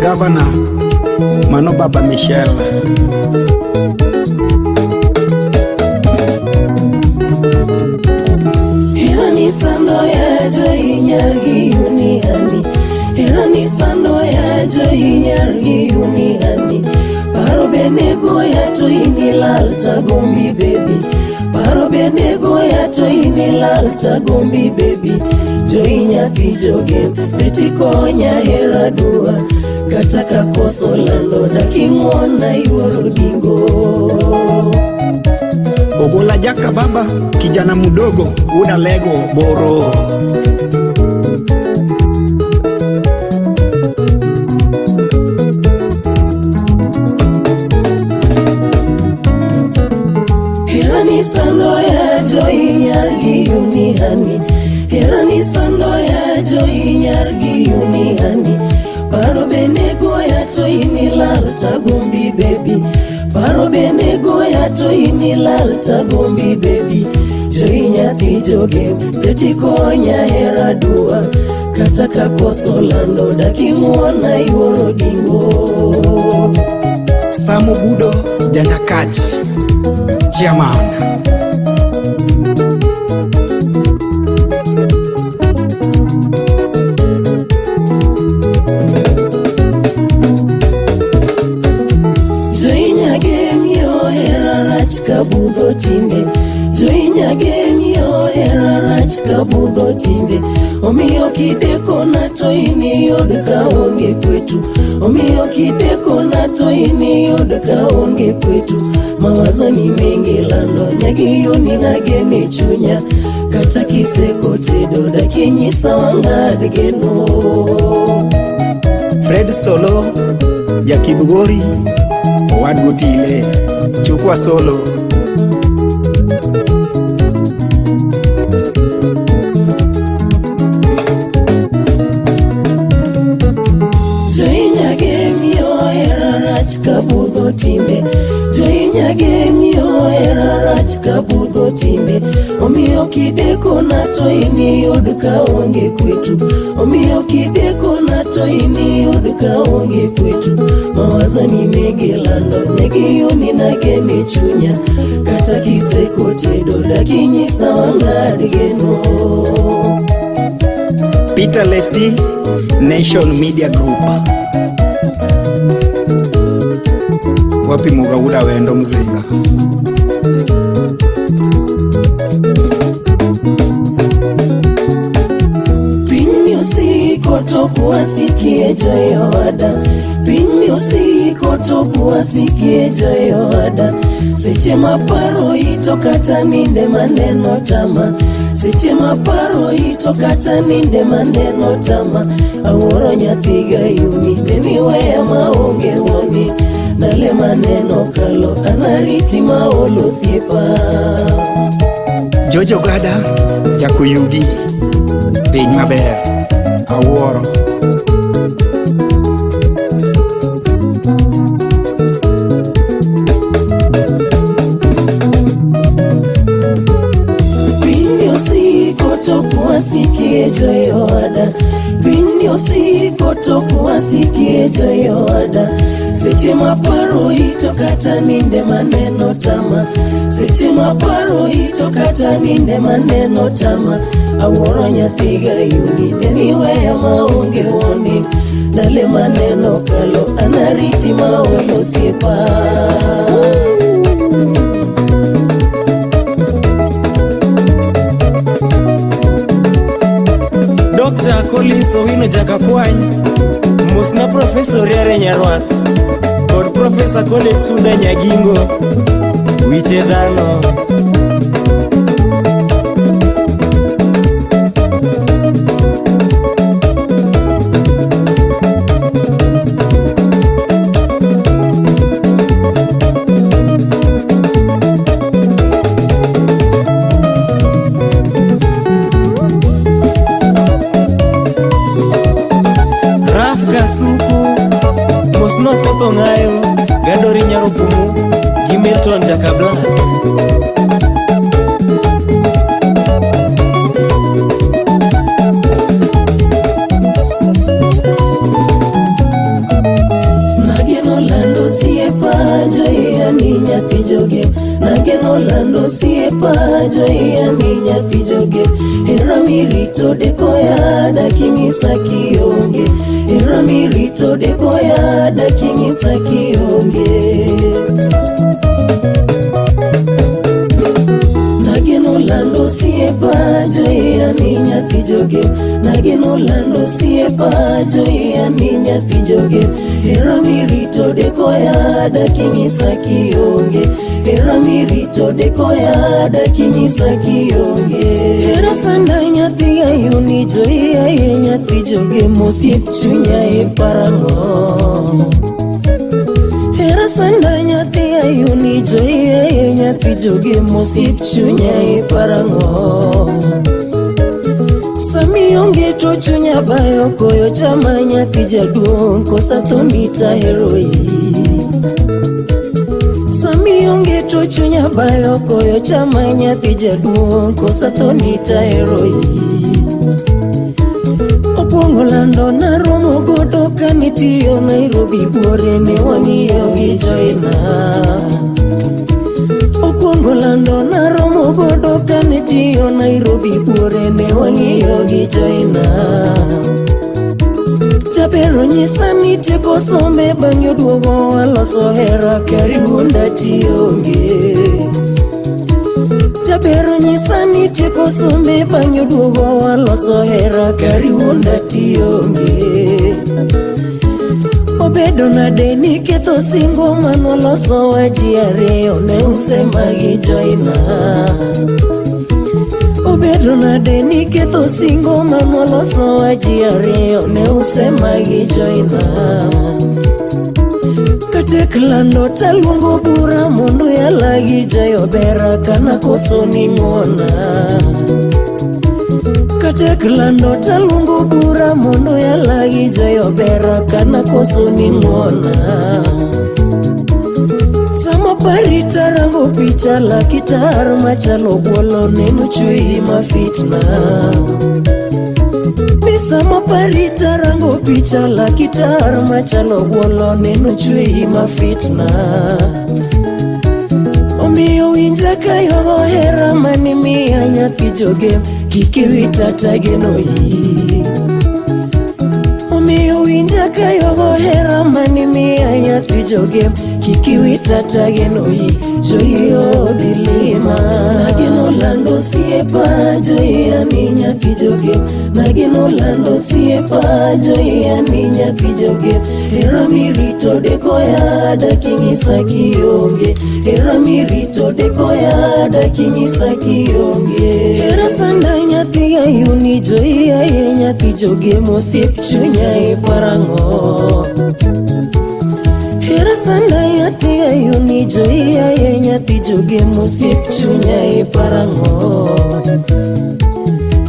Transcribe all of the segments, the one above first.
Governor Mano Baba Michel. Irani sando ya joy nyargi uniani, Irani sando ya joy nyargi uniani. Paro benego ya to inilal tagombi baby, paro benego ya to inilal tagombi baby. Joy nyathi jogen betikonya hera dua, kataka koso lalo dakingona yuoro dingo. Ogola Jaka Baba, kijana mdogo uda lego boro. Irani sando ya joy nyargi unihani, Irani sando ya joy nyargi unihani. Paro benego ya to inilal tagombi baby, paro benego ya to inilal tagombi baby. Joy nyathi joge betikonya hera dua, kataka koso lando dakingona yuoro dingo. Samu Budo Janyakach, Chairman. Kabudho tinde, joy nyagemiyo era rach kabudho tinde. Omiyo kideko na to ini yod kaonge kwetu, omiyo kideko na to ini yod kaonge kwetu. Mawazo ni mengi lando nyagiyo ninagene chunya, kata kiseko tedo dakinyisa wangad geno. Fred Solo Jakibugori Owad Gutile Chukwa Solo. Joy nyagemiyo era rach kabudho tinde, joy nyagemiyo era rach kabudho tinde. Omiyo kideko na to ini yod kaonge kwetu, omiyo kideko na to ini yod kaonge kwetu. Mawazo ni mengi lando nyagiyo ninagene chunya, kata kiseko tedo dakinyisa wangad geno. Peter Lefty Nation Media Group. Wapi Mugauda wendo mzinga. Pinyo siko toku wasikie joyoada, pinyo siko toku wasikie joyoada. Seche maparo ito kata ninde maneno tama, seche maparo ito kata ninde maneno tama. Aworo nyathiga yuni neniweya maonge woni, nale maneno kalo anariti maolo siepa. Jojo Gada Jakuyugi Piny maber Awuoro. Pinyo siko toku wasikie joyoada, pinyo siko toku wasikie joyoada. Seche maparo ito kata ninde maneno tama, seche maparo ito kata ninde maneno tama. Awuoro nyathiga yuni neniweya maonge woni, nale maneno kalo anariti maolo siepa. Dr. Collins Owino Jakakwany, Mosna Professor Riare Nyarwath, kod Professor College Suda Nyagingo, Wiche Dhano. Mosno Kotho Ng'ayo, Gadori Nyarokumu, gi Milton Jakabla. joia ni nyathi joge. Hera mirito dekoya daking'isa kionge. Hera mirito dekoya daking'isa kionge. Nageno lando siepa joia ni nyathi joge. Nageno lando siepa joia ni nyathi joge. Hera mirito dekoya daking'isa kionge. Hera mirito dekoya daking'isa kionge. Hera sanda nyathi ayuni joia ye nyathi joge mosiep chunya e parang'o. Hera sanda nyathi ayuni joia ye nyathi joge mosiep chunya e parang'o. Sami onge to chunya bayo koyo chama nyathi jaduong' kosa thoni taheroi. Sami onge to chunya bayo koyo chama nyathi jaduong' kosa thoni taheroi. Okwongo lando naromo godo kanitiyo Nairobi buore ne wang'iyo gi joina. Okwongo lando naromo godo kanitiyo Nairobi buore ne wang'iyo gi joina. Jabero nyisa ni tieko sombe bang'e oduogo waloso hera karibu ndationge. Jabero nyisa ni tieko sombe bang'e oduogo waloso hera karibu ndationge. Obedo nade niketho singo manwaloso wa ji ariyo ne usema gi joina. Obedo nade niketho singo manwaloso wa ji ariyo ne usema gi joina. Katek lando taluongo bura mondo yala gi jayo bera kana koso ni ng'wona. Katek lando taluongo bura mondo yala gi jayo bera kana koso ni ng'wona. Sama pari tarango picha lakitar machalo buolo neno chui mafitna. Ni sama pari tarango picha lakitar machalo buolo neno chui mafitna. Omiyo winja kayo hera mani miya nyathi joge kiki wita tagenoi. Omiyo winja kayo hera mani miya nyathi joge kiki wita tagenoi. Joio dilima nageno lando siepa joia ni nyathi joge. Nageno lando siepa joia ni nyathi joge. Hera mirito dekoya daking'isa kionge. Hera mirito dekoya daking'isa kionge. Hera sanda nyathi ayuni joia ye nyathi joge mosiep chunya e parang'o. Hera sanda nyathi ayuni joia ye nyathi joge mosiep chunya e parang'o.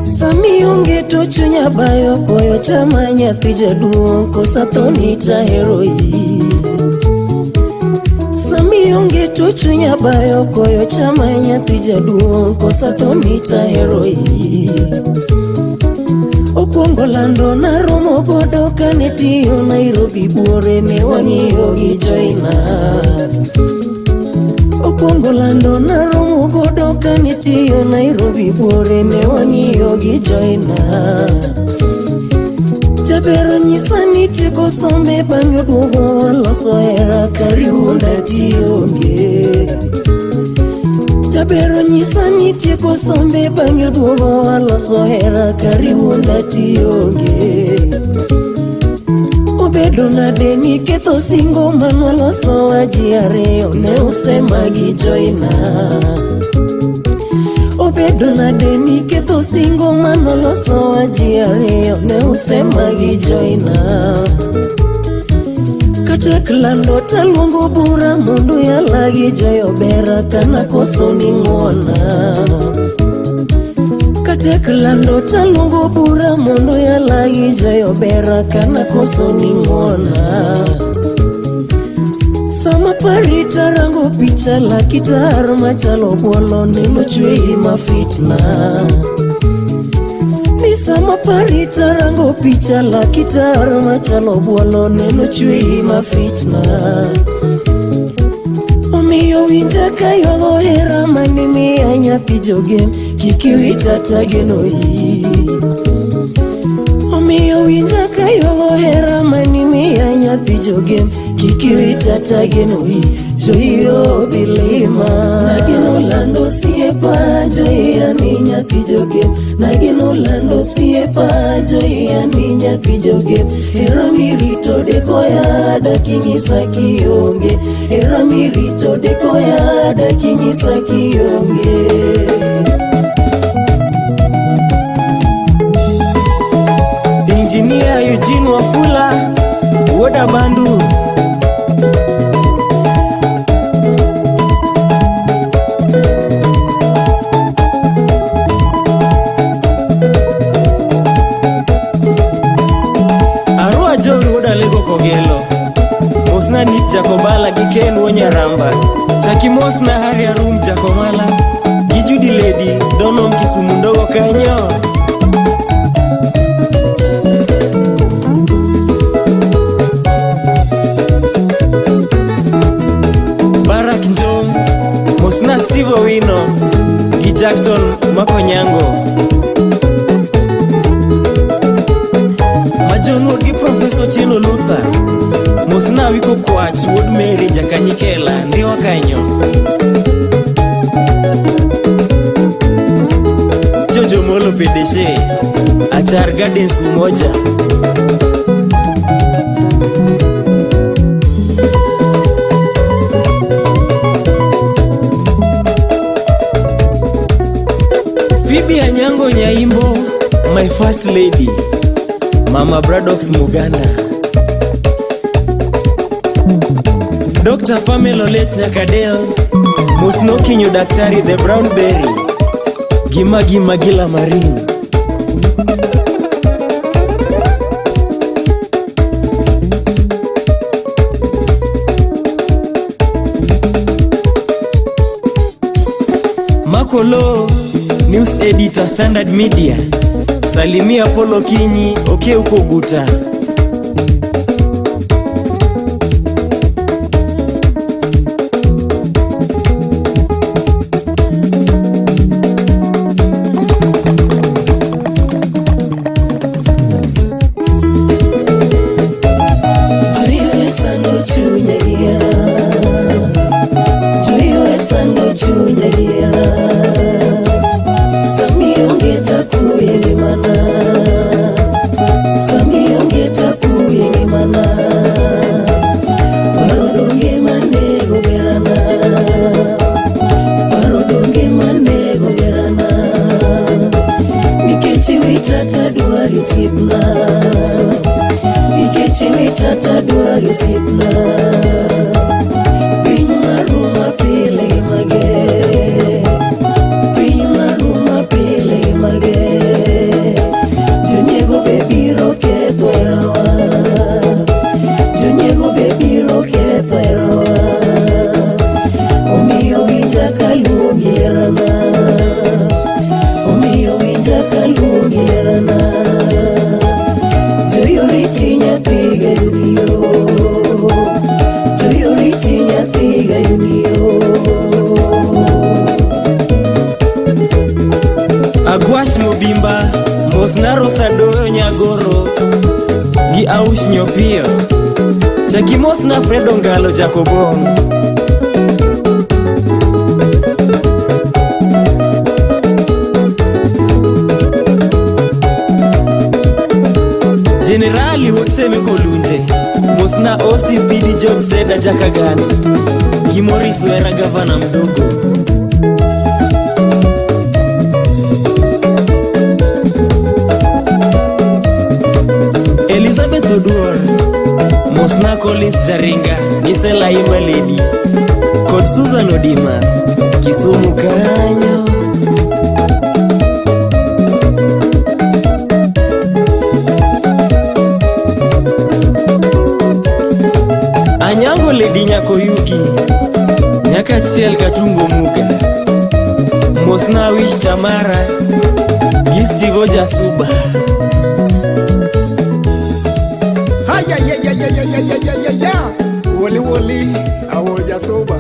Sami onge to chunya bayo koyo chama nyathi jaduong' kosa thoni taheroi. Sami onge to chunya bayo koyo chama nyathi jaduong' kosa thoni taheroi. Okwongo lando naromo godo kanitiyo Nairobi buore ne wang'iyo gi joina. Okwongo lando naromo godo kanitiyo Nairobi buore ne wang'iyo gi joina. Jabero nyisa ni tieko sombe bang'e oduogo waloso hera karibu ndationge. Jabero nyisa ni tieko sombe bang'e oduogo waloso hera karibu ndationge. Obedo nade niketho singo manwaloso wa ji ariyo ne usema gi joina. Obedo nade niketho singo manwaloso wa ji ariyo ne usema gi joina. Katek lando taluongo bura mondo yala gi jayo bera kana koso ni ng'wona. Katek lando taluongo bura mondo yala gi jayo bera kana koso ni ng'wona. Sama pari tarango picha lakitar machalo buolo neno chui mafitna. Ni sama pari tarango picha lakitar machalo buolo neno chui mafitna. Omiyo winja kayo hera manimiya nyathi jogem, kik iwita tagenoi. Omiyo winja kayo hera manimiya nyathi jogem, kik iwita tagenoi. Joiyo bilima nageno lando siepa, joiya ni nyathi jogem. Nageno lando siepa, joiya ni nyathi jogem. Hera mirito dekoya dakinyisa kionge, hera mirito dekoya dakinyisa kionge. Engineer Eugene Wafula, Woda Bandu. Arua John Woda Lego Kogelo. Mosna Nick Jakobala Giken Wonyaramba. Chaki Mosna Hari Arum Jakomala. Gijudi Lady Donom Kisumundogo Kanyo. Mosna Steve Owino gi Jackson Makonyango. Majonur gi Professor Chino Luther. Mosna Wiko Kwach Wood Mary Jakanyikela ndiwa kanyo. Jojo Molo Pedeshe Achar Gardens Umoja. Phoebe Anyango Nyaimbo, my first lady, Mama Bradox Muganda. Dr. Pamela Olet Nyakadel, Musno Kinyo Daktari the Brown Berry, Gimagi Magila Marine. Makolo News Editor Standard Media. Salimia Polo Kinyi Oke uko Guta. Joiwe sando chunya gira, joiwe sando chunya gira. Samiyo ngeta kuye mana, Samiyo ngeta kuye mana. Parodonge manego berana, Parodonge manego berana. Nikechi witata duari sipna, Nikechi witata duari sipna. Piny maruma pile mage, Piny maruma pile mage. Jonyego bebiro ketho erawa, Jonyego bebiro ketho erawa. Omiyo winja kaluongi lerana, Omiyo winja kaluongi lerana. Joyoriti nyathiga yumiyo, Joyoriti nyathiga yumiyo. Agwash Mobimba, Mosna Rosa Doyo Nyagoro gi Aush Nyopio. Chaki Mosna Fredo Ngalo Jakobong. Generali Hotseme Kolunje. Mosna Osi Pidi George Seda Jakagani gi Morris Wera Gavana Mdogo. Elizabeth Oduor, Mosna Collins Jaringa, Gisela Ima Lady, kod Susan Odima, Kisumu Kanyo. Anyango Lady Nyakoyugi, Nyaka Chiel Katungo Muga, Mosna Wish Tamara, Gistivo Jasuba. Haya ya ya ya ya ya ya ya ya ya. Woli woli, awo Jasuba.